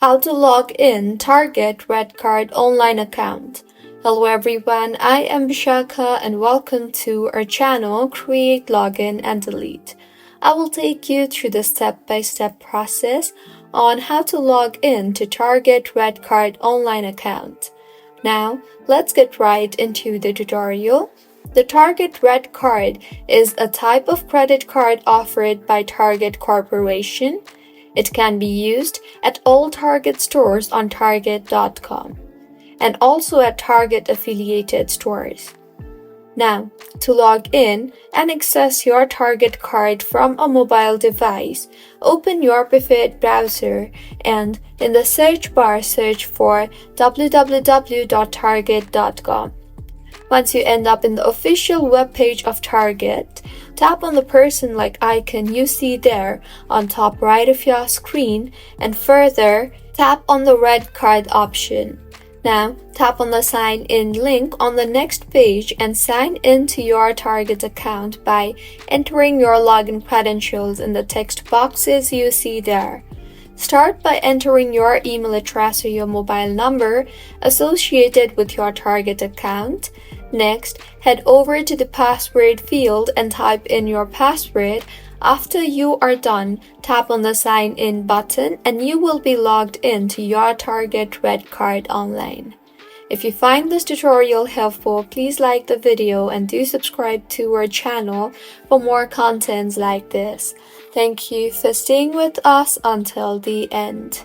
How to log in Target RedCard online account. Hello everyone, I am Vishaka and welcome to our channel Create, Login and Delete. I will take you through the step-by-step process on how to log in to Target RedCard online account. Now, let's get right into the tutorial. The Target RedCard is a type of credit card offered by Target Corporation. It can be used at all Target stores on Target.com and also at Target affiliated stores. Now, to log in and access your Target card from a mobile device, open your preferred browser and in the search bar search for www.target.com. Once you end up in the official webpage of Target, tap on the person-like icon you see there on top right of your screen and further tap on the red card option. Now, tap on the sign in link on the next page and sign in to your Target account by entering your login credentials in the text boxes you see there. Start by entering your email address or your mobile number associated with your Target account. Next, head over to the password field and type in your password. After you are done, tap on the Sign In button and you will be logged in to your Target RedCard online. If you find this tutorial helpful, please like the video and do subscribe to our channel for more contents like this. Thank you for staying with us until the end.